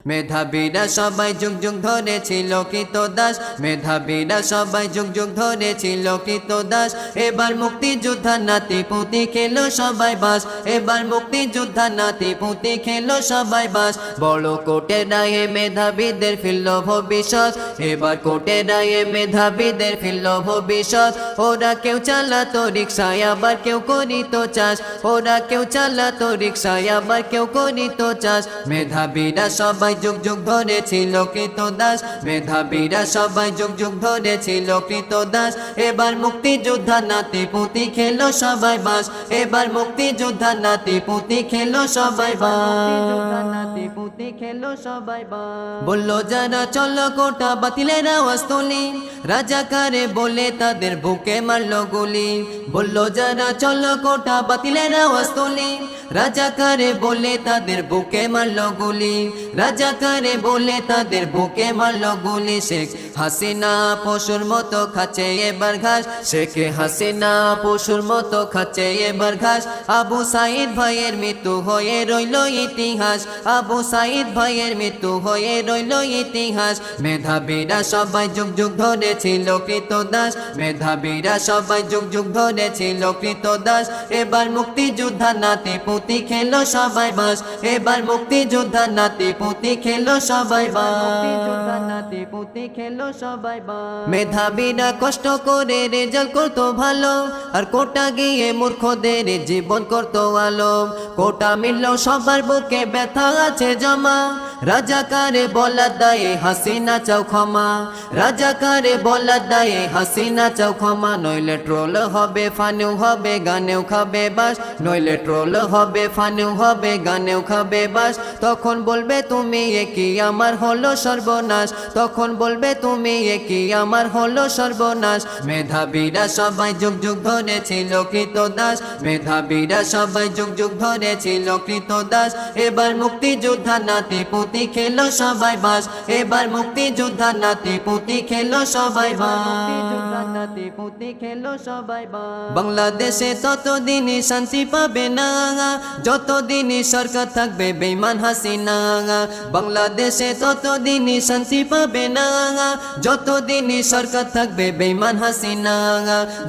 মেধাবীরা সবাই যুগ যুগ ধরে ছিল কৃতদাস, মেধাবীরা সবাই যুগ যুগ ধরে ছিল কৃতদাস। এবার মুক্তিযোদ্ধা নাতি পুতি খেলো সবাই বাস, এবার মুক্তিযোদ্ধা নাতি পুতি খেলো সবাই বাস। বড় কোর্টের রায়ে মেধাবীদের ফিরল ভবিষ্যৎ, এবার কোর্টের রায়ে মেধাবীদের ফিরল ভবিষ্যৎ। ওরা কেউ চালাতো রিক্সায় আবার কেউ করিত চাষ, ওরা কেউ চালাতো রিক্সায় আবার কেউ করিত চাষ। মেধাবীরা সবাই যুগ যুগ ধরে ছিল কৃতদাস, মেধাবীরা সবাই যুগ যুগ ধরে ছিল কৃতদাস। এবার মুক্তিযোদ্ধা নাতি পুতি খেলো সবাই বাস, এবার মুক্তিযোদ্ধা নাতি পুতি খেলো সবাই বাস, নাতি পুতি খেলো সবাই বাস। বললো যারা চলো কোটা বাতিলের আওয়াজ তুলি, রাজাকারে বলে তাদের বুকে মারলো গুলি। বললো যারা চলো কোটা বাতিলের আওয়াজ তুলি, রাজাকারে বলে তাদের বুকে মারলো গুলি, রাজাকারে বলে তাদের বুকে মারলো গুলি। শেখ হাসিনা পশুর মতো খাচ্ছে এবার ঘাস, শেখ হাসিনা পশুর মতো খাচ্ছে এবার ঘাস। আবু সাইদ ভাইয়ের মৃত্যু হয়ে রইল ইতিহাস, আবু সাইদ ভাইয়ের মৃত্যু হয়ে রইল ইতিহাস। মেধাবীরা সবাই যুগ যুগ ধরে ছিল কৃতদাস, মেধাবীরা সবাই যুগ যুগ ধরে ছিল কৃতদাস। এবার মুক্তিযোদ্ধা নাতি পুতি খেলো সবাই বাস, এবার মুক্তিযোদ্ধা নাতি পুতি খেলো সবাই বাস, নাতি পুতি খেলো সবাই বাস। মেধাবীরা কষ্ট করে রেজাল্ট করতো ভালো, আর কোটা গিয়ে মূর্খদের জীবন করতো আলো। কোটা মিলল সবার বুকে ব্যথা আছে জমা, রাজাকারে বলা দায়ে হাসিনা চাও ক্ষমা, রাজাকারে বলা দায়ে হাসিনা চাও ক্ষমা। নইলে ট্রোল হবে ফানিও হবে গানেও খাবে বাস, নইলে ট্রোল হবে ফানিও হবে গানেও খাবে বাস। তখন বলবে তুমি একই আমার হলো সর্বনাশ, তখন বলবে তুমি একই আমার হলো সর্বনাশ। মেধাবীরা সবাই যুগ যুগ ধরে ছিল কৃতদাস, মেধাবীরা সবাই যুগ যুগ ধরে ছিল কৃতদাস। এবার মুক্তিযোদ্ধা নাতি পুতি খেলো সবাই বাস, এবার মুক্তিযোদ্ধা নাতি পুতি খেলো সবাই বাস, নাতি পুতি খেলো সবাই বাস। বাংলাদেশে ততদিনই শান্তি পাবে না যতদিনই সরকার থাকবে বেঈমান হাসিনা, বাংলাদেশে ততদিনই শান্তি পাবে না যতদিনই সরকার থাকবে বেঈমান হাসিনা,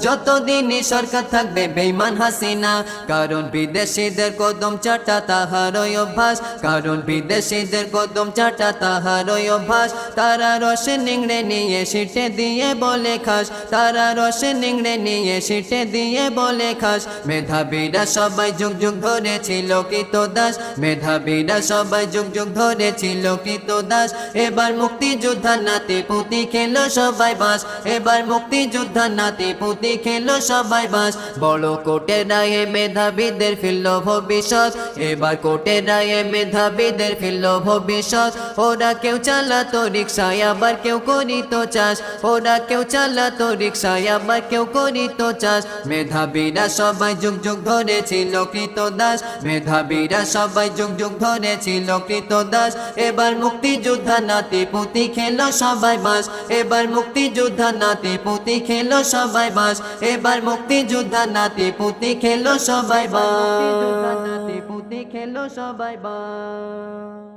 যতদিনই সরকার থাকবে বেঈমান হাসিনা। কারণ বিদেশিদের কদম চাটা তাহারই অভ্যাস, কারণ বিদেশিদের কদম চাটা তাহারই অভ্যাস। তারা রসে নিংড়ে নিয়ে সিটে দিয়ে বলে খাস, তারা রসে নিংড়ে নিয়ে সিটে দিয়ে বলে খাস। মেধাবীরা সবাই যুগ যুগ ধরে ছিল কৃতদাস, মেধাবীরা সবাই যুগ যুগ ধরে ছিল কৃতদাস। এবার মুক্তিযোদ্ধা নাতি পুতি খেলো সবাই বাস, এবার মুক্তিযোদ্ধা নাতি পুতি খেলো সবাই বাস। বড় কোর্টের রায়ে মেধাবীদের ফিরল ভবিষ্যৎ, এবার কোর্টের রায়ে মেধাবীদের ফিরল ভবিষ্যৎ। ওরা কেউ চালাতো রিক্সায় আবার কেউ করিত চাষ, ওরা কেউ চালাতো রিক্সায় আবার কেউ করিত চাষ। মেধাবীরা সবাই যুগ যুগ ধরে ছিল কৃতদাস, মেধাবীরা সবাই যুগ যুগ ধরে ছিল কৃতদাস। এবার মুক্তিযোদ্ধা নাতি পুতি খেলো সবাই বাস, এবার মুক্তিযোদ্ধা নাতি পুতি খেলো সবাই বাস, এবার মুক্তিযোদ্ধা নাতি পুতি খেলো সবাই বাস, নাতি পুতি খেলো সবাই বাস।